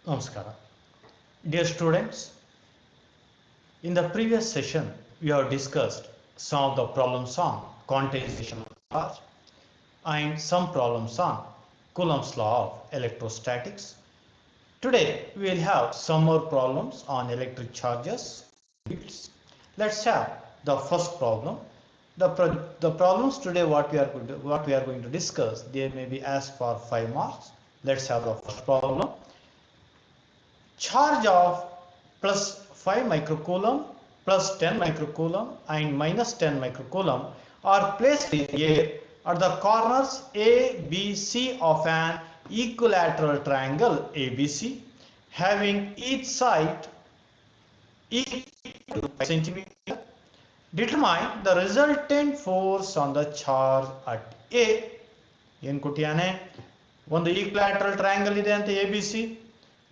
Namaskara. Dear students, in the previous session we have discussed some of the problems on quantization of charge and some problems on Coulomb's law of electrostatics. Today we will have some more problems on electric charges and fields. Let's have the first problem. The problems today what we are going to discuss, they may be asked for 5 marks. Let's have the first problem. Charge of plus 5 microcoulomb, plus 10 microcoulomb and minus 10 microcoulomb are placed in air at the corners A, B, C of an equilateral triangle ABC having each side equal to 5 centimeter. Determine the resultant force on the charge at A. ಏನು ಕೊಟ್ಟಿಯಾನೆ, ಒಂದು equilateral triangle ಇದೆ ಅಂತ A B C.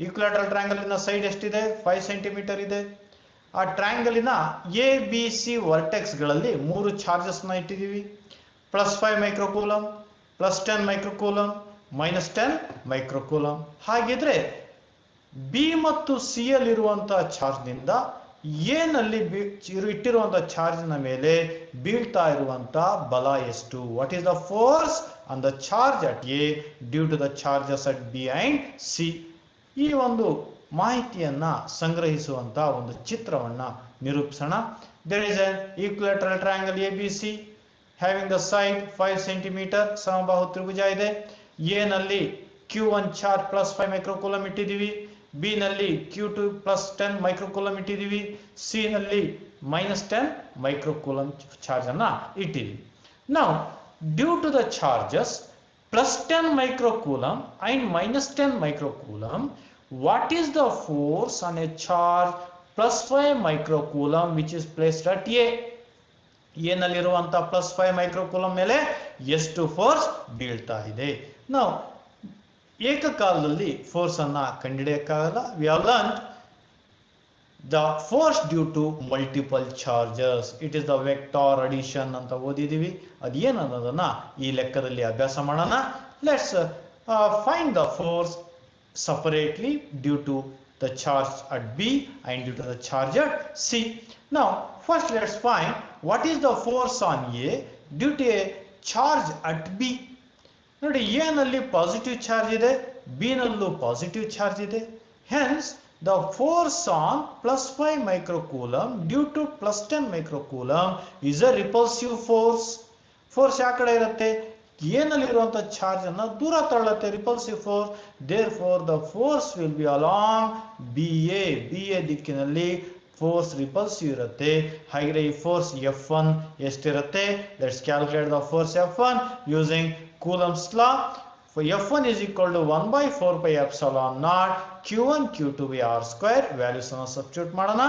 Equilateral ಟ್ರಯಾಂಗಲಿನ side ಎಷ್ಟಿದೆ? 5 centimetre ಇದೆ. ಆ ಟ್ರಯಾಂಗಲಿನ A B C ವರ್ಟೆಕ್ಸ್ಗಳಲ್ಲಿ 3 ಚಾರ್ಜಸ್ನ ಇಟ್ಟಿದ್ದೀವಿ. Plus 5 microcoulomb, plus 10 microcoulomb, minus 10 microcoulomb. ಹಾಗಿದ್ರೆ ಬಿ ಮತ್ತು ಸಿ ಯಲ್ಲಿರುವಂತಹ ಚಾರ್ಜ್ನಿಂದ ಎ ನಲ್ಲಿ ಇಟ್ಟಿರುವಂತಹ ಚಾರ್ಜ್ನ ಮೇಲೆ ಬೀಳ್ತಾ ಇರುವಂತಹ ಬಲ ಎಷ್ಟು? What is the force on the charge at A due to the charges at B and C? ಈ ಒಂದು ಮಾಹಿತಿಯನ್ನ ಸಂಗ್ರಹಿಸುವಂತಹ ಒಂದು ಚಿತ್ರವನ್ನ ನಿರೂಪಿಸೋಣ. There is an equilateral triangle A B C having the side 5 centimetre. ಸಮಬಾಹು ತ್ರಿಭುಜ ಇದೆ. ಎ ನಲ್ಲಿ Q1 ಚಾರ್ಜ್ ಪ್ಲಸ್ 5 ಮೈಕ್ರೋಕೂಲಮ್ ಇಟ್ಟಿದ್ದೀವಿ. ಬಿ ನಲ್ಲಿ Q2 ಪ್ಲಸ್ 10 ಮೈಕ್ರೋಕೂಲಮ್ ಇಟ್ಟಿದ್ದೀವಿ. ಸಿ ನಲ್ಲಿ ಮೈನಸ್ 10 ಮೈಕ್ರೋಕೂಲಮ್ ಚಾರ್ಜ್ ಅನ್ನ ಇಟ್ಟಿದ್ದೀವಿ. ನಾವು due to the charges plus 10 microcoulomb and minus 10 microcoulomb, what is the force on a charge plus 5 microcoulomb which is placed at A? A ನಲ್ಲಿರುವಂತ plus 5 microcoulomb ಮೇಲೆ ಎಷ್ಟು force ಬೀಳ್ತಾ ಇದೆ? ನಾವು ಏಕಕಾಲದಲ್ಲಿ ಫೋರ್ಸ್ ಅನ್ನ ಕಂಡುಹಿಡಿಯಕ್ಕಾಗಲ್ಲ. we have learned the force due to multiple charges. It is the vector addition ಅಂತ ಓದಿದೀವಿ. ಅದೇನು ಅನ್ನೋದನ್ನ ಈ ಲೆಕ್ಕದಲ್ಲಿ ಅಭ್ಯಾಸ ಮಾಡೋಣ. Let's find the force separately due to the charge at B and due to the charge at C. Now first let's find what is the force on A due to a charge at B. ನೋಡಿ, A ನಲ್ಲಿ positive charge ಇದೆ, B ನಲ್ಲೂ positive charge ಇದೆ. Hence the force on plus 5 microcoulomb due to plus 10 microcoulomb is a repulsive force. Force ಯಾವ ಕಡೆ ಇರುತ್ತೆ? A ನಲ್ಲಿರುವಂತ charge ಅನ್ನ ದೂರ ತಳ್ಳುತ್ತೆ, repulsive force. therefore the force will be along BA ದಿಕ್ಕಿನಲ್ಲಿ ಫೋರ್ಸ್ ರಿಪಲ್ಸಿವ್ ಇರುತ್ತೆ. ಹಾಗೆ ಈ ಫೋರ್ಸ್ F1 ಎಷ್ಟಿರುತ್ತೆ? Let's calculate the force F1 using Coulomb's law. For F1 is equal to 1 by 4 pi epsilon naught Q1 Q2 by R square. Values ಅನ್ನು substitute ಮಾಡೋಣ.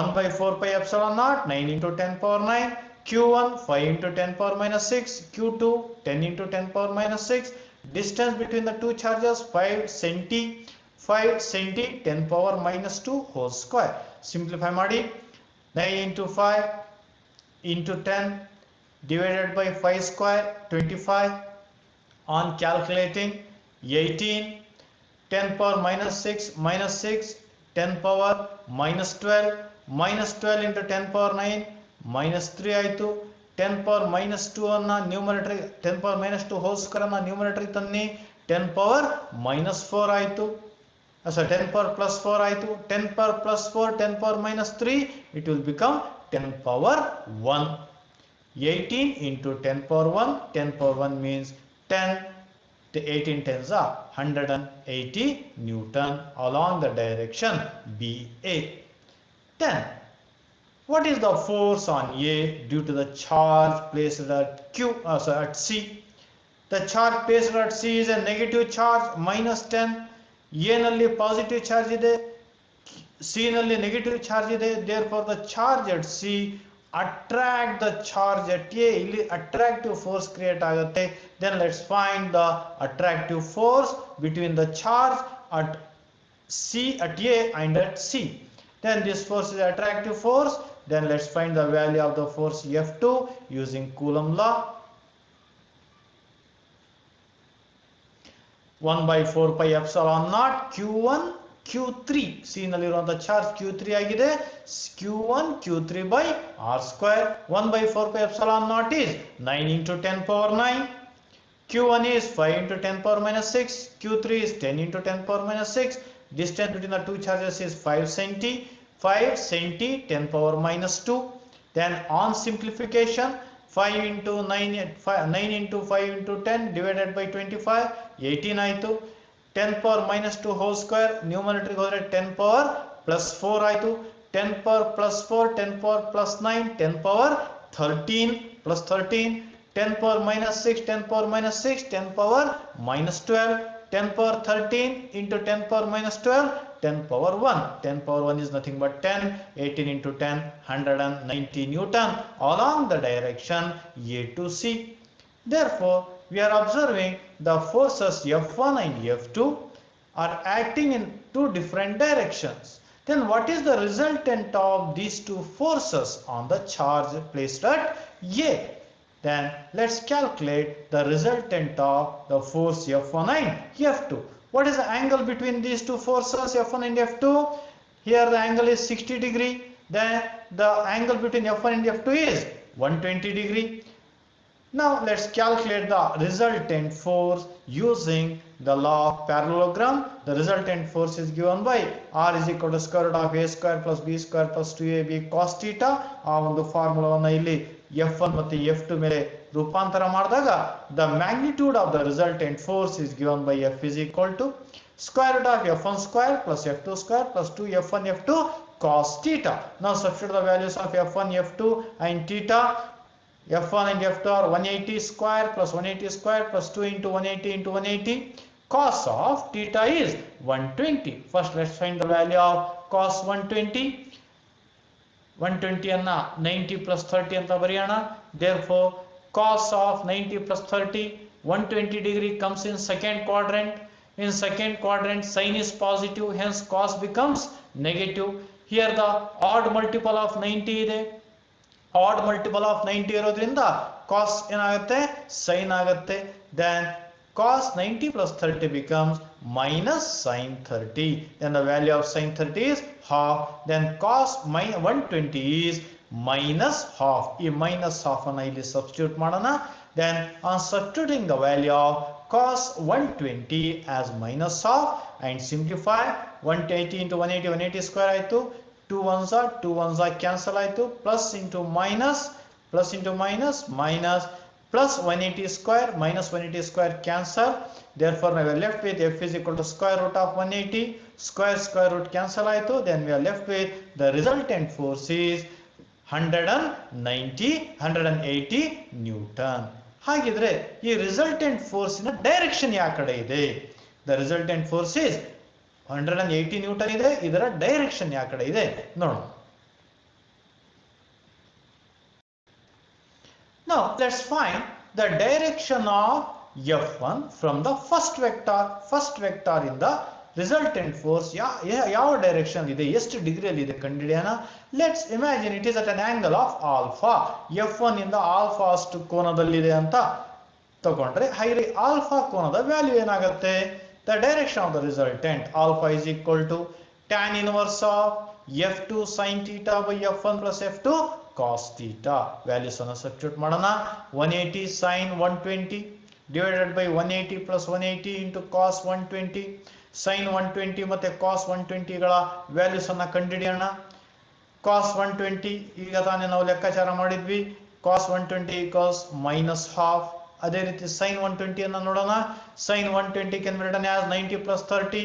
1 by 4 pi epsilon naught 9 into 10 power 9, Q1 5 into 10 power minus 6, Q2 10 into 10 power minus 6. Distance between the two charges 5 centi 10 power minus 2 whole square. Simplify ಮಾಡಿ. 9 into 5 into 10 divided by 5 square 25. On calculating 18, 10 power minus 6 10 power minus 12 into 10 power 9 minus 3 ಆಯಿತು. 10 power minus 2 ಅನ್ನ numerator 10 power minus 2 whole square ಅನ್ನ numerator ತನ್ನಿ. 10 power minus 4 ಆಯಿತು. 10 power plus 4 ಆಯಿತು. 10 power plus 4 10 power minus 3 it will become 10 power 1. 18 into 10 power 1, 10 power 1 means 10, the 18 tens are 180 Newton along the direction BA. Then, what is the force on A due to the charge placed at at C? The charge placed at C is a negative charge minus 10. A ನಲ್ಲಿ positive charge ಇದೆ, C ನಲ್ಲಿ negative charge ಇದೆ. therefore the charge at C attract the charge at A. ಇಲ್ಲಿ attractive force create ಆಗುತ್ತೆ. then let's find the attractive force between the charge at C at A and at C. then this force is attractive force. then let's find the value of the force F2 using Coulomb law. 1 by 4 pi epsilon naught q1 q3 c ನಲ್ಲಿರುವಂತ charge q3 ಆಗಿದೆ q1 q3 by r square 1 by 4 pi epsilon naught is 9 into 10 power 9 q1 is 5 into 10 power minus 6 q3 is 10 into 10 power minus 6 distance between the two charges is 5 centi 5 centi 10 power minus 2 then on simplification 5 into 9 9 into 5 into 10 divided by 25 18 ಆಯಿತು 10 power minus 2 whole square numerator ಹೋದರೆ 10 power plus 4 ಆಯಿತು 10 power plus 4 10 power plus 9 10 power 13 plus 13 10 power minus 6 10 power minus 6 10 power minus 12 10 power 13 into 10 power minus 12 10 power 1 10 power 1 is nothing but 10 18 into 10 190 Newton along the direction A to C. Therefore we are observing the forces F1 and F2 are acting in two different directions. Then what is the resultant of these two forces on the charge placed at A? Then let's calculate the resultant of the force F1 and F2. What is the angle between these two forces F1 and F2? Here the angle is 60 degree. Then the angle between F1 and F2 is 120 degree. Now let's calculate the resultant force using the law of parallelogram. The resultant force is given by R is equal to square root of A square plus B square plus 2AB cos theta. ಆ ಒಂದು ಫಾರ್ಮುಲಾವನ್ನು ಇಲ್ಲಿ F1 ಮತ್ತು F2 ಮೇಲೆ ರೂಪಾಂತರ ಮಾಡಿದಾಗ the magnitude of the resultant force is given by F is equal to square root of F1 square plus F2 square plus 2 F1 F2 cos theta. Now substitute the values of F1 F2 and theta. F1 and F2 are 180 square plus 180 square plus 2 into 180 into 180. Cos of theta is 120. First let's find the value of cos 120. 120 anna 90 plus 30 anta bariyana. Therefore cos of 90 plus 30 120 degree comes in second quadrant. In second quadrant sin is positive, hence cos becomes negative. Here the odd multiple of 90 ಇದೆ. odd multiple of 90 ಇರೋದ್ರಿಂದ cos ಏನಾಗುತ್ತೆ sin ಆಗುತ್ತೆ. Then cos 90 plus 30 becomes minus sin 30. Then the value of sin 30 is half. Then cos 120 is minus half. ಈ minus half ಅನ್ನು ಇಲ್ಲಿ substitute ಮಾಡೋಣ. Then on substituting the value of cos 120 as minus half and simplify 180 into 180 180 square ಆಯಿತು. 2 ones are cancel ಆಯಿತು. plus into minus minus plus 180 square minus 180 square cancel. Therefore we are left with F is equal to square root of 180 square root cancel ಆಯಿತು. Then we are left with the resultant force is 180 Newton. ಹಾಗಿದ್ರೆ ಈ resultant force ನ direction ಯಾವ ಕಡೆ ಇದೆ? The resultant force is 180 Newton ಇದೆ. ಇದರ direction ಯಾವ ಕಡೆ ಇದೆ ನೋಡೋಣ. Now let's find the direction of F1 from the first vector. First vector ಇಂದ resultant force ಯಾವ ಡೈರೆಕ್ಷನ್ ಇದೆ, ಎಷ್ಟು ಡಿಗ್ರಿಯಲ್ಲಿ ಇದೆ ಕಂಡುಹಿಡಿಯೋಣ. Let's imagine it is at an angle of alpha. F1 ಇಂದ ಆಲ್ಫಾ ಅಷ್ಟು ಕೋನದಲ್ಲಿದೆ ಅಂತ ತಗೊಂಡ್ರೆ ಹಾಗೆ ಆಲ್ಫಾ ಕೋನದ ವ್ಯಾಲ್ಯೂ ಏನಾಗುತ್ತೆ? The direction of the resultant alpha is equal to tan inverse of F2 sin theta by F1 plus F2 cos theta. Values ಅನ್ನು substitute ಮಾಡೋಣ. 180 sin 120 divided by 180 plus 180 into cos 120. sin 120 ಮತ್ತೆ cos 120 ಗಳ values ಅನ್ನು ಕಂಡುಹಿಡಿಯೋಣ. cos 120 ಈಗ ತಾನೇ ನಾವು ಲೆಕ್ಕಾಚಾರ ಮಾಡಿದ್ವಿ. cos 120 equals minus half. ಅದೇ ರೀತಿ sin 120 ಅನ್ನು ನೋಡೋಣ. sin 120 can be written as 90 plus 30.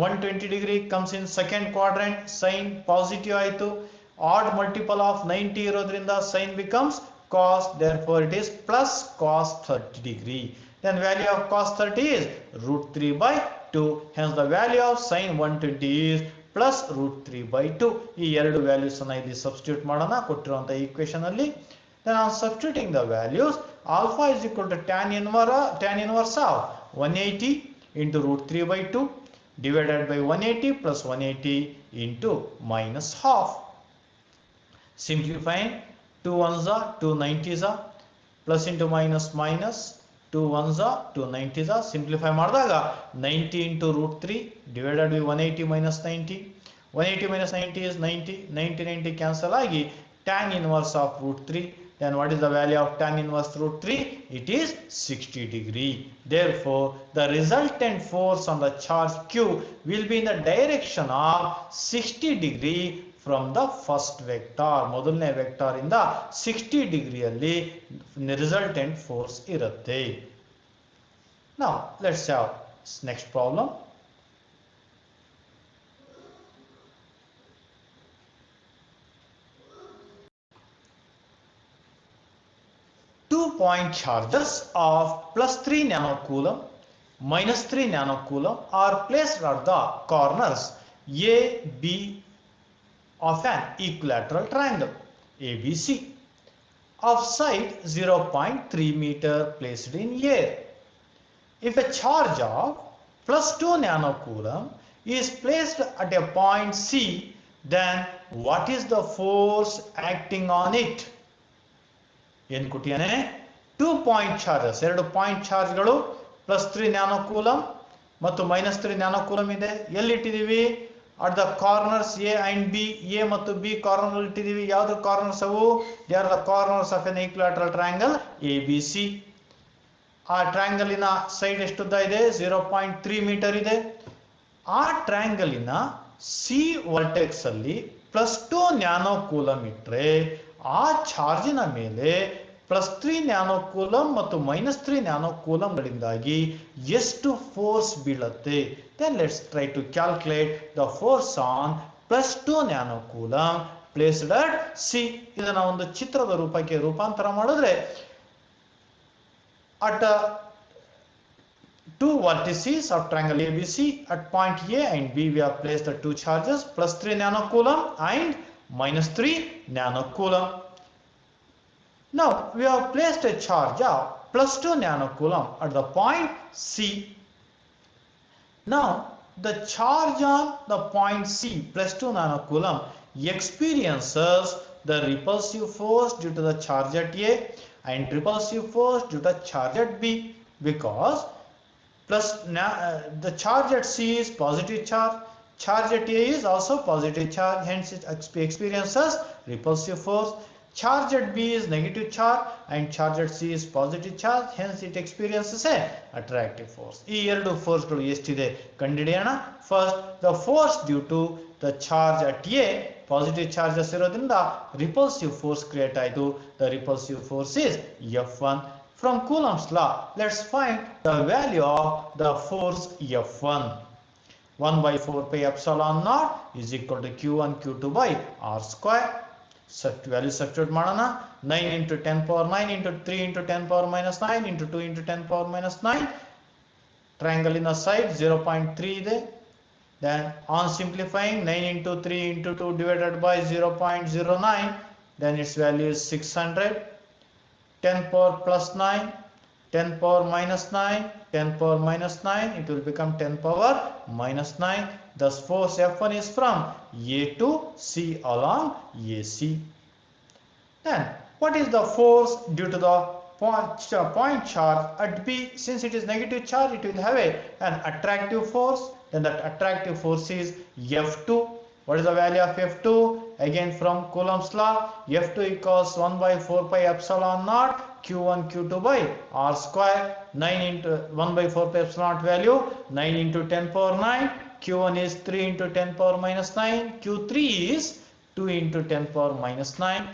120 degree comes in second quadrant. sin positive ಆಯಿತು. odd multiple of 90 ಇರೋದ್ರಿಂದ sin becomes cos. Therefore it is plus cos 30 degree. Then value of cos 30 is root 3 by 2. Hence the value of sin 120 is plus root 3 by 2. ಈ ಎರಡು values ಅನ್ನು ಇಲ್ಲಿ substitute ಮಾಡೋಣ ಕೊಟ್ಟಿರುವಂತಹ equation ಅಲ್ಲಿ. Then on substituting the values, alpha is equal to tan inverse of 180 into root 3 by 2 divided by 180 plus 180 into minus half. Simplifying 2 ones are 2 90s are plus into minus minus 2 ones are 2 90s are simplify ಮಾಡಿದಾಗ 90 into root 3 divided by 180 minus 90. 180 minus 90 is 90. 90 90 cancel ಆಗಿ tan inverse of root 3. Then what is the value of tan inverse root 3? It is 60 degree. Therefore, the resultant force on the charge Q will be in the direction of 60 degree from the first vector. ಮೊದಲನೇ vector ಇಂದ 60 ಡಿಗ್ರಿಯಲ್ಲಿ resultant force ಇರುತ್ತೆ. Now, let's have next problem. Two-point charges of plus 3 nanocoulomb, minus 3 nanocoulomb are placed at the corners A, B of an equilateral triangle ABC of side 0.3 meter placed in air. If a charge of plus 2 nanocoulomb is placed at a point C, then what is the force acting on it? ಏನು ಕೊಟ್ಟಿಯಾನೆ 2 point charges ಎರಡು point ಚಾರ್ಜ್ಗಳು plus 3 nanocoulomb ಮತ್ತು minus 3 nanocoulomb ಇದೆ. ಎಲ್ಲಿ ಇಟ್ಟಿದ್ದೀವಿ? At the corners A and B. A ಮತ್ತು B corner ಇಟ್ಟಿದ್ದೀವಿ. ಯಾವ್ದು ಕಾರ್ನರ್ಸ್ ಅವು? They are the corners of an equilateral triangle A B C. ಆ ಟ್ರಯಾಂಗಲಿನ ಸೈಡ್ ಎಷ್ಟುದ್ದ ಇದೆ? 0.3 ಮೀಟರ್ ಇದೆ. ಆ ಟ್ರಯಾಂಗಲಿನ ಸಿ ವರ್ಟೆಕ್ಸ್ ಅಲ್ಲಿ ಪ್ಲಸ್ 2 ನ್ಯಾನೋಕೂಲಮ್ ಇಟ್ಟರೆ ಆ ಚಾರ್ಜಿನ ಮೇಲೆ ಪ್ಲಸ್ 3 ನ್ಯಾನೋಕೂಲಮ್ ಮತ್ತು ಮೈನಸ್ 3 ನ್ಯಾನೋಕೂಲಮ್ಗಳಿಂದಾಗಿ ಎಷ್ಟು ಫೋರ್ಸ್ ಬೀಳುತ್ತೆ? Then let's try to calculate the force on plus 2 nanocoulomb placed at C. ಇದನ್ನ ಒಂದು ಚಿತ್ರದ ರೂಪಕ್ಕೆ ರೂಪಾಂತರ ಮಾಡಿದ್ರೆ at two vertices of triangle ABC at point A and B we have placed the two charges plus 3 nanocoulomb and minus 3 nanocoulomb. Now we have placed a charge of plus 2 nanocoulomb at the point C. Now the charge on the point C plus 2 nanocoulomb experiences the repulsive force due to the charge at A and repulsive force due to charge at B, because the charge at C is positive charge at A is also positive charge, hence it experiences repulsive force. Charge at B is negative charge and charge at C is positive charge, hence it experiences a attractive force. ಈ ಎರಡು ಫೋರ್ಸ್ಗಳು ಎಷ್ಟಿದೆ ಕಂಡುಹಿಡಿಯೋಣ. First the force due to the charge at A positive charges ಇರೋದ್ರಿಂದ repulsive force create ಆಯಿತು. The repulsive force is F1. From Coulomb's law, let's find the value of the force F1. 1 by 4 pi epsilon naught is equal to Q1 Q2 by R square. Value substitute ಮಾಡೋಣ. 9 into 10 power 9 into 3 into 10 power minus 9 into 2 into 10 power minus 9. Triangle in the side 0.3 ಇದೆ. Then on simplifying 9 into 3 into 2 divided by 0.09, then its value is 600. 10 power plus 9, 10 power minus 9, 10 power minus 9, it will become 10 power minus 9. Thus force F1 is from A to C along AC. Then what is the force due to the point charge at B? Since it is negative charge, it will have an attractive force. Then that attractive force is F2. What is the value of F2? Again from Coulomb's law, F2 equals 1 by 4 pi epsilon naught Q1 Q2 by R square. 9 into 1 by 4 pi epsilon naught value 9 into 10 power 9. Q1 is 3 into 10 power minus 9. Q3 is 2 into 10 power minus 9.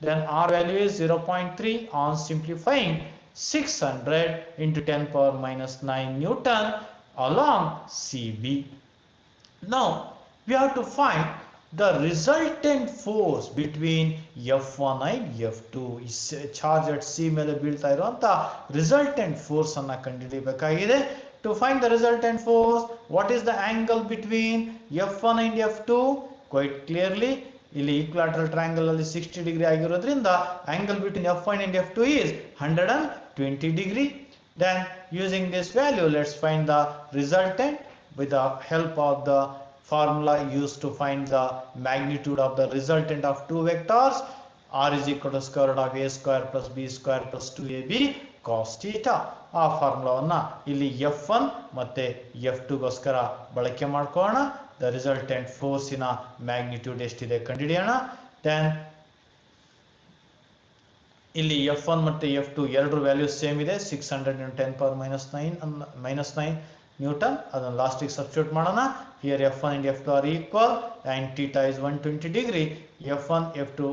Then R value is 0.3. On simplifying 600 into 10 power minus 9 Newton along CB. Now we have to find the resultant force between F1 and F2. Charge at C ಮೇಲೆ ಬೀಳ್ತಾ ಇರುವಂತ resultant force ಅನ್ನ ಕಂಡುಹಿಡಿಯಬೇಕಾಗಿದೆ. To find the resultant force, what is the angle between F1 and F2? Quite clearly, ಇಲ್ಲಿ ಈಕ್ವಿಲಾಟರಲ್ triangle ಅಲ್ಲಿ 60 degree ಆಗಿರೋದ್ರಿಂದ angle between F1 and F2 is 120 degree. Then using this value, let's find the resultant with the help of the formula used to find the magnitude of the resultant of two vectors. R is equal to square root of A square plus B square plus 2AB cos theta. ಆ ಫಾರ್ಮುಲಾವನ್ನ ಇಲ್ಲಿ F1 ಮತ್ತೆ F2 ಗೋಸ್ಕರ ಬಳಕೆ ಮಾಡ್ಕೊಳ್ಳೋಣ. The resultant ಫೋರ್ಸಿನ magnitude ಎಷ್ಟಿದೆ ಕಂಡುಹಿಡಿಯೋಣ. Then ಇಲ್ಲಿ F1 ಮತ್ತೆ F2 ಎರಡರ ವ್ಯಾಲ್ಯೂಸ್ ಸೇಮ್ ಇದೆ. 600 × 10⁻⁹ ನ್ಯೂಟನ್. ಅದನ್ನು ಲಾಸ್ಟಿಗೆ ಸಬ್ಸ್ಟಿಟ್ಯೂಟ್ ಮಾಡೋಣ. Here F1 and F2 are equal and theta is 120 degree. F1 F2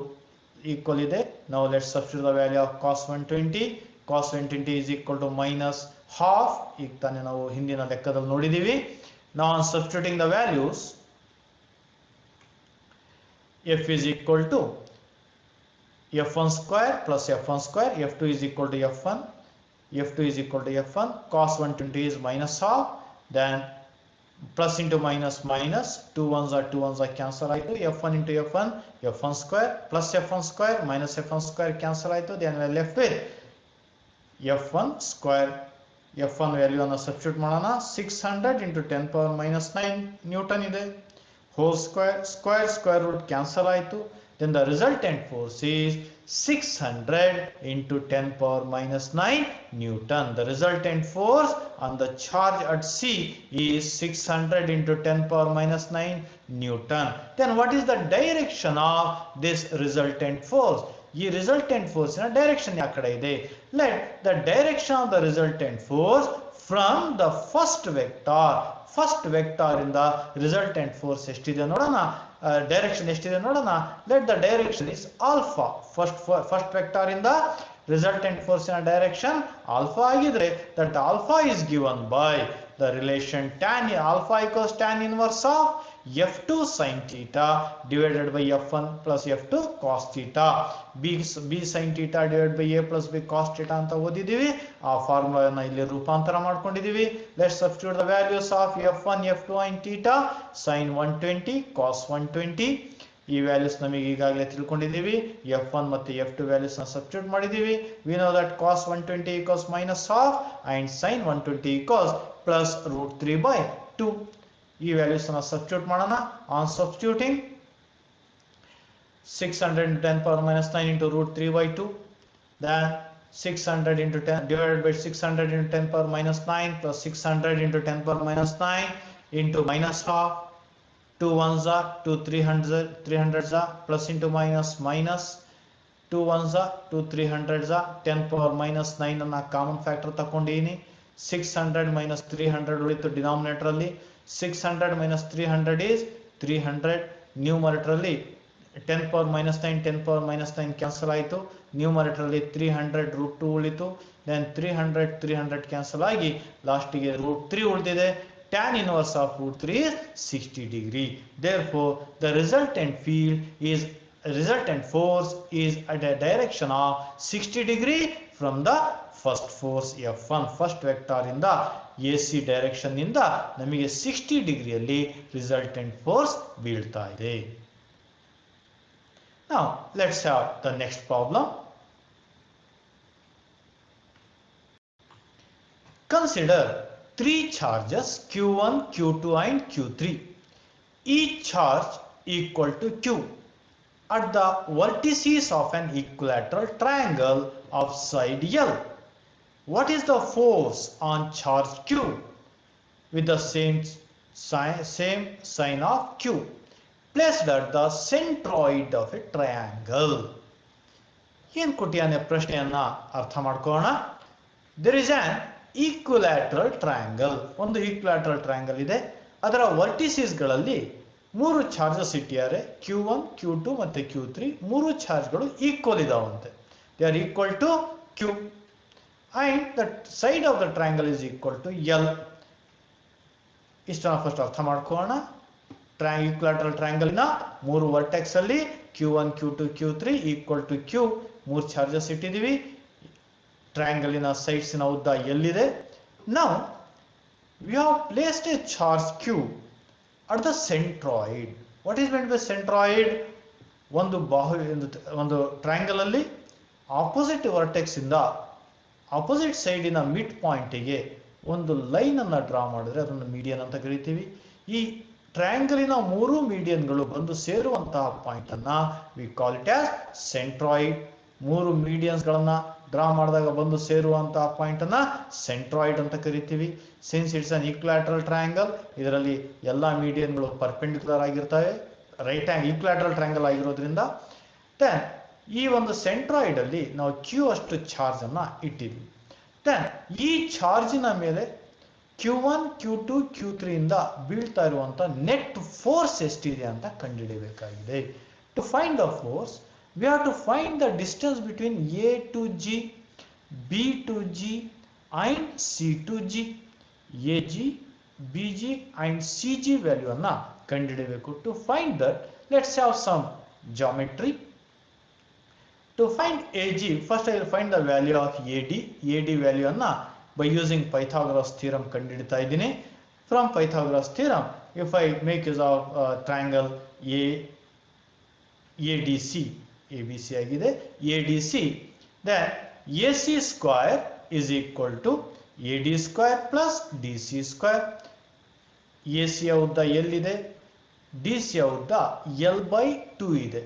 equal ಇದೆ. ನಾವು let's substitute the value of cos 120. cos 120 is equal to -half. ಈಗ ತಾನೇ ನಾವು ಹಿಂದಿನ ಲೆಕ್ಕದಲ್ಲಿ ನೋಡಿದೀವಿ. Now on substituting the values, F is equal to F1 square plus F1 square. F2 is equal to F1. F2 is equal to F1. Cos 120 is -half. Then plus into minus minus. 2 ones are cancel ಆಯಿತು. F1 into F1. F1 square plus F1 square minus F1 square cancel ಆಯಿತು. Then we are left with F1 square. F1 value ಅನ್ನು substitute ಮಾಡೋಣ. 600 into 10⁻⁹ Newton ಇದೆ. whole square root cancel ಆಯಿತು. Then the resultant force is 600 into 10⁻⁹ Newton. The resultant force on the charge at C is 600 into 10⁻⁹ Newton. Then what is the direction of this resultant force? ಈ resultant force ನ direction ಯಾವ ಕಡೆ ಇದೆ? Let the direction of the resultant force from the first vector ಇಂದ resultant force ಎಷ್ಟಿದೆ ನೋಡೋಣ. Direction ಎಷ್ಟಿದೆ ನೋಡೋಣ. Let the direction is alpha. First vector ಇಂದ ರಿಸಲ್ಟೆಂಟ್ ಫೋರ್ಸ್ ನ ಡೈರೆಕ್ಷನ್ ಆಲ್ಫಾ ಆಗಿದ್ರೆ that alpha is given by the relation tan alpha equals tan inverse of F2 sin theta divided by F1 plus F2 cos theta. B sin theta divided by A plus B cos theta ಅಂತ ಓದಿದೀವಿ. ಆ ಫಾರ್ಮುಲಾನ ಇಲ್ಲಿ ರೂಪಾಂತರ ಮಾಡ್ಕೊಂಡಿದೀವಿ. Let's substitute the values of F1 F2 and theta. sin 120 cos 120. ಈ values ನಮಗೆ ಈಗಾಗಲೇ ತಿಳ್ಕೊಂಡಿದ್ದೀವಿ. F1 ಮತ್ತು F2 ವ್ಯಾಲ್ಯೂಸ್ ನ ಸಬ್ಸ್ಟಿಟ್ಯೂಟ್ ಮಾಡಿದ್ದೀವಿ. we know that cos 120 equals -half and sin 120 equals plus √3/2. ಈ ವ್ಯಾಲ್ಯೂಸ್ ನ ಸಬ್ಸ್ಟಿಟ್ಯೂಟ್ ಮಾಡೋಣ. On substituting 600 into 10⁻⁹ into √3/2. then 600 into 10 divided by 600 into 10⁻⁹ plus 600 into 10⁻⁹ into -half. 2 ones are 2 300s are plus into minus 2 ones are 2 300s are 10⁻⁹ ಅನ್ನ common factor ತಗೊಂಡಿದ್ದೀನಿ. 600 minus 300 ಉಳಿತು denominator ಅಲ್ಲಿ. 600 minus 300 is 300. Numerator ಅಲ್ಲಿ 10⁻⁹ cancel ಆಯಿತು. Numerator ಅಲ್ಲಿ 300 √2 ಉಳಿತು. Then 300 cancel ಆಗಿ ಲಾಸ್ಟಿಗೆ √3 ಉಳಿದಿದೆ. tan inverse of √3 is 60 degree. Therefore, the resultant force is at a direction of 60 degree from the first force F1. First vector ಇಂದ AC direction ಇಂದ ನಮಗೆ 60 ಡಿಗ್ರಿಯಲ್ಲಿ resultant force ಬೀಳ್ತಾ ಇದೆ. Now, let's have the next problem. Consider 3 charges Q1, Q2 and Q3. Each charge equal to Q at the vertices of an equilateral triangle of side L. What is the force on charge Q with the same sign of Q placed at the centroid of a triangle? ಏನು ಕೊಟ್ಟಿಯಾನೆ ಪ್ರಶ್ನೆಯನ್ನ ಅರ್ಥ ಮಾಡ್ಕೊಳ್ಳೋಣ. There is an equilateral triangle. ಒಂದು equilateral triangle ಇದೆ. ಅದರ vertices ಗಳಲ್ಲಿ 3 charges ಇಟ್ಟಿದ್ದಾರೆ. Q1, Q2 ಮತ್ತೆ Q3. 3 ಚಾರ್ಜ್ಗಳು ಈಕ್ವಲ್ ಇದಾವಂತೆ. They are equal to Q and the side of the triangle is equal to L. ಇಷ್ಟನ್ನ ಫಸ್ಟ್ ಅರ್ಥ ಮಾಡ್ಕೊಳ್ಳೋಣ. ಈಕ್ವಿಲ್ಯಾಟರಲ್ ಟ್ರಯಾಂಗಲ್ ನ 3 ವರ್ಟೆಕ್ಸ್ ಅಲ್ಲಿ Q1, Q2, Q3 equal to Q. 3 charges ಇಟ್ಟಿದ್ದೀವಿ. ಟ್ರಯಾಂಗಲಿನ ಸೈಡ್ಸಿನ ಉದ್ದ ಎಲ್ಲಿದೆ. Now we have placed a charge Q at the centroid. What is meant by centroid? ಒಂದು triangle ಅಲ್ಲಿ ಆಪೋಸಿಟ್ ವರ್ಟೆಕ್ಸ್ ಇಂದ ಆಪೋಸಿಟ್ ಸೈಡ್ ಇನ ಮಿಡ್ ಪಾಯಿಂಟ್ ಗೆ ಒಂದು ಲೈನ್ ಅನ್ನು ಡ್ರಾ ಮಾಡಿದ್ರೆ ಅದನ್ನು ಮೀಡಿಯನ್ ಅಂತ ಕರೀತೀವಿ. ಈ ಟ್ರಯಾಂಗಲಿನ 3 ಮೀಡಿಯನ್ಗಳು ಬಂದು ಸೇರುವಂತಹ ಪಾಯಿಂಟ್ ಅನ್ನ we call it as centroid. 3 medians ಗಳನ್ನ ಡ್ರಾ ಮಾಡಿದಾಗ ಬಂದು ಸೇರುವಂತಹ ಪಾಯಿಂಟ್ ಅನ್ನ ಸೆಂಟ್ರಾಯ್ಡ್ ಅಂತ ಕರಿತೀವಿ. ಸಿನ್ಸ್ ಇಟ್ಸ್ ಅನ್ ಈಕ್ವಿಲ್ಯಾಟರಲ್ ಟ್ರಯಾಂಗಲ್, ಇದರಲ್ಲಿ ಎಲ್ಲಾ ಮೀಡಿಯನ್ಗಳು ಪರ್ಪೆಂಡಿಕ್ಯುಲರ್ ಆಗಿರ್ತವೆ, ರೈಟ್ ಹ್ಯಾಂಡ್ ಈಕ್ವಿಲ್ಯಾಟರಲ್ ಟ್ರಯಾಂಗಲ್ ಆಗಿರೋದ್ರಿಂದ ದೆನ್ ಈ ಒಂದು ಸೆಂಟ್ರಾಯ್ಡ್ ಅಲ್ಲಿ ನಾವು ಕ್ಯೂ ಅಷ್ಟು ಚಾರ್ಜ್ ಅನ್ನ ಇಟ್ಟಿದ್ವಿ. ದೆನ್ ಈ ಚಾರ್ಜಿನ ಮೇಲೆ Q1, Q2, Q3 ಇಂದ ಬೀಳ್ತಾ ಇರುವಂತ ನೆಟ್ ಫೋರ್ಸ್ ಎಷ್ಟಿದೆ ಅಂತ ಕಂಡುಹಿಡಿಯಬೇಕಾಗಿದೆ. To find the force we have to find the distance between A to G, B to G and C to G. AG, BG and CG value ಅನ್ನ ಕಂಡುಹಿಡಿಯಬೇಕು. To find that, let's have some geometry. To find AG, first I will find the value of AD. AD value ಅನ್ನ by using Pythagoras theorem ಕಂಡುಹಿಡಿತಾ ಇದ್ದೀನಿ. From Pythagoras theorem, if I make use of triangle ADC, ABC ಆಗಿದೆ, ADC, then AC square is equal to AD square plus DC square. AC ಯ ಉದ್ದ L ಇದೆ, DC ಯ ಉದ್ದ L by 2 ಇದೆ,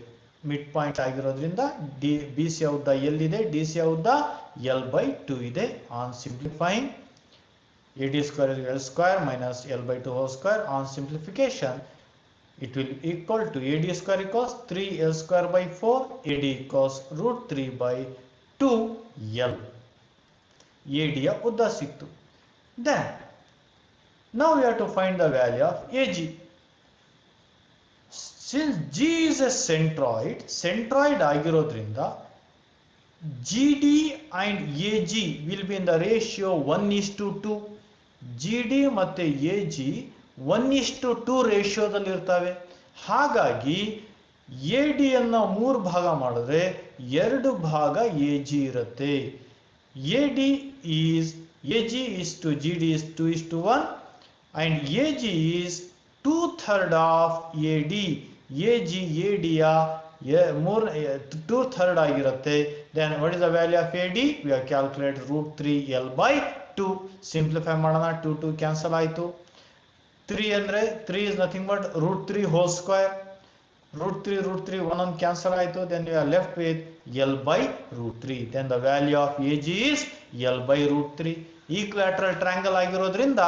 mid point ಆಗಿರೋದ್ರಿಂದ BC ಯ ಉದ್ದ L ಇದೆ, DC ಯ ಉದ್ದ L by 2 ಇದೆ. On simplifying, AD square is L square minus L by 2 whole square. On simplification, it will equal to AD square equals 3L square by 4, AD equals root 3 by 2L. AD ಯ ಉದ್ದ ಸಿಕ್ತು. Then now we have to find the value of AG. Since G is a centroid ಆಗಿರೋದ್ರಿಂದ GD and AG will be in the ratio 1:2. GD ಮತ್ತೆ AG 1:2 ರೇಷಿಯೋದಲ್ಲಿ ಇರ್ತವೆ. ಹಾಗಾಗಿ AD ಅನ್ನ 3 ಭಾಗ ಮಾಡಿದ್ರೆ 2 ಭಾಗ AG ಇರುತ್ತೆ. AG is to GD is 2:1 and AG is 2/3 of AD. AG AD ಯ 2/3 ಆಗಿರುತ್ತೆ. Then what is the value of AD? We have calculated root 3L by 2. Simplify ಮಾಡೋಣ, 2 cancel ಆಯಿತು. 3 ಅಂದ್ರೆ 3 is nothing but root 3 whole square. root 3 1 cancel ಆಯಿತು. Then we are left with L by root 3. Then the value of AG is L by root 3. ಈಕ್ವಿಲ್ಯಾಟರಲ್ triangle ಆಗಿರೋದ್ರಿಂದ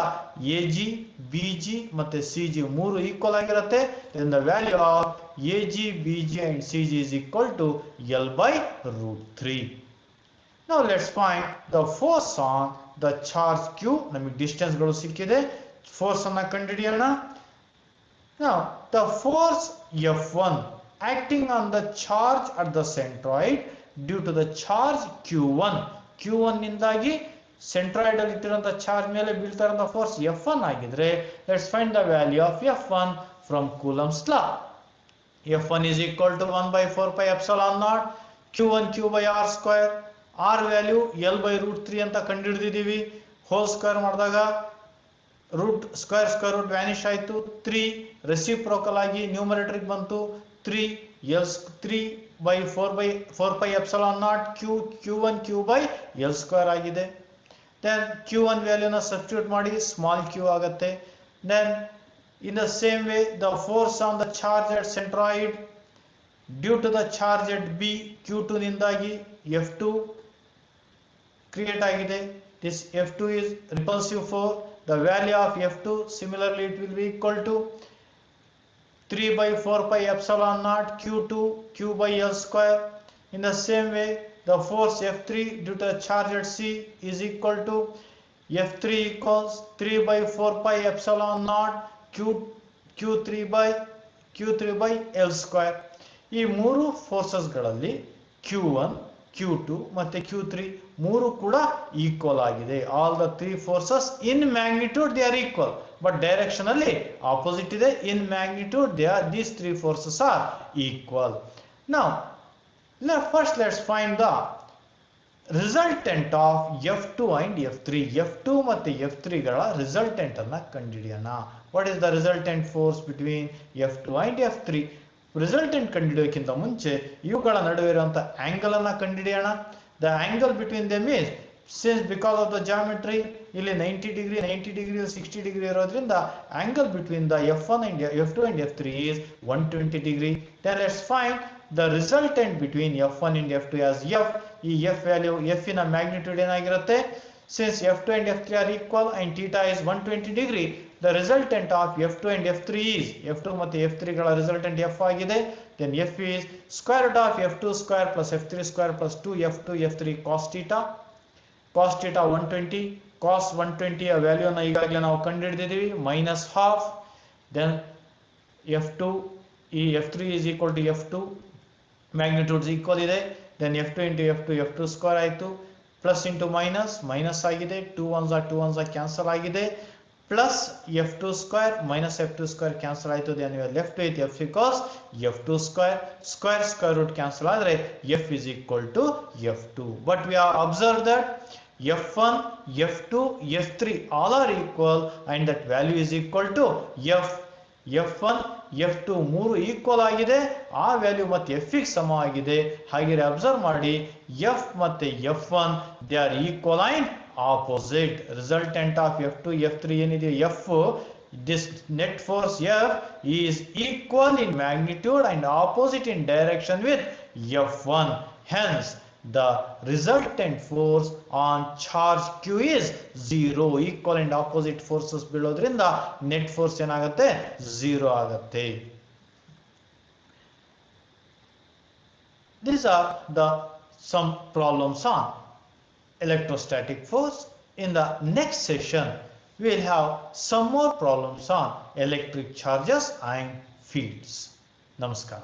AG, BG ಮತ್ತೆ CG ಮೂರು equal ಆಗಿರುತ್ತೆ. Then the value of AG, BG and CG is equal to L by root 3. Now let's find the force on the charge Q. ನಮಗೆ distance ಗಳು ಸಿಕ್ಕಿದೆ, force ಅನ್ನು ಕಂಡುಹಿಡಿಯೋಣ. Now the force F1 acting on the charge at the centroid due to the charge Q1 ನಿಂದಾಗಿ centroid ಅಲ್ಲಿ ಇಟ್ಟಿರುವಂತ charge ಮೇಲೆ ಬೀಳ್ತಾ ಇರೋ ಫೋರ್ಸ್ F1 ಆಗಿದ್ರೆ, let's find the value of F1 from coulombs law. F1 is equal to 1 by 4 pi epsilon naught Q1 Q by R square. R value L by root 3 ಅಂತ ಕಂಡುಹಿಡಿದಿದ್ದೀವಿ. Whole square ಮಾಡಿದಾಗ root square root vanish ಆಯಿತು. 3 reciprocal ಆಗಿ ನ್ಯೂಮರೇಟರ್ಗೆ ಬಂತು. 3 by 4 pi epsilon naught Q1 Q by L square ಆಗಿದೆ. Then Q1 ವ್ಯಾಲ್ಯೂನ substitute ಮಾಡಿ small q ಆಗುತ್ತೆ. Then in the same way the force on the charge at centroid due to the charge at B Q2 ನಿಂದಾಗಿ F2 create ಆಗಿದೆ. This F2 is repulsive force. The value of F2 similarly it will be equal to 3 by 4 pi epsilon naught Q2 Q by L square. In the same way the force F3 due to the charge at C is equal to F3 equals 3 by 4 pi epsilon naught Q3 by L square. ಈ ಮೂರು forces ಗಳಲ್ಲಿ Q1, Q2 ಮತ್ತೆ Q3 ಮೂರು ಕೂಡ equal ಆಗಿದೆ. All the 3 forces in magnitude they are equal, but direction ಅಲ್ಲಿ opposite ಇದೆ. ಇನ್ magnitude these 3 forces are equal. Now first let's find the resultant of F2 and F3. F2 ಮತ್ತು F3 ಗಳ resultant ಅನ್ನ ಕಂಡುಹಿಡಿಯೋಣ. What is the resultant force between F2 and F3? Resultant ಕಂಡುಹಿಡಿಯೋಕ್ಕಿಂತ ಮುಂಚೆ ಇವುಗಳ ನಡುವೆ ಇರುವಂತ ಆಂಗಲ್ ಅನ್ನ ಕಂಡುಹಿಡಿಯೋಣ. The angle between them is, since because of the geometry ಇಲ್ಲಿ 90 degree 60 degree ಇರೋದ್ರಿಂದ angle between the F1 and F2 and F3 is 120 degree. Then let's find the resultant between F1 and F2 as F. ಈ F value F ನ magnitude ಏನಾಗಿರುತ್ತೆ? Since F2 and F3 are equal and theta is 120 degree, the resultant of F2 and F3 is F2 ಮತ್ತು F3 ಗಳ resultant F ಆಗಿದೆ. Then F is square root of F2 square plus F3 square plus 2 F2 F3 cos theta. Cos theta 120, cos 120 ಯ ವ್ಯಾಲ್ಯೂನ ಈಗಾಗಲೇ ನಾವು ಕಂಡುಹಿಡಿದಿದ್ದೀವಿ, minus half. Then F2 ಈ F3 is equal to F2, magnitudes equal ಇದೆ. Then F2 into F2 F2 square ಆಯಿತು, plus into minus minus ಆಗಿದೆ, 2 ones are 2 ones are cancel ಆಗಿದೆ, plus F2 square minus F2 square cancel ಆಯಿತು. Then you are left with F because F2 square square root cancel ಆದರೆ F is equal to F2. But we have observed that F1, F2, F3 all are equal and that value is equal to F. F1, F2 ಮೂರು equal ಆಗಿದೆ, ಆ value ಮತ್ತೆ F ಗೆ ಸಮ ಆಗಿದೆ. ಹಾಗೆ observe ಮಾಡಿ, F ಮತ್ತೆ F1 they are equal and opposite. Resultant of F2 F3 ಏನಿದೆ F, this net force F is equal in magnitude and opposite in direction with F1. Hence the resultant force on charge Q is 0. Equal and opposite forces ಬೀಳೋದ್ರಿಂದ net force ಏನಾಗುತ್ತೆ? 0 ಆಗುತ್ತೆ. These are the some problems on electrostatic force. In the next session we will have some more problems on electric charges and fields. Namaskar.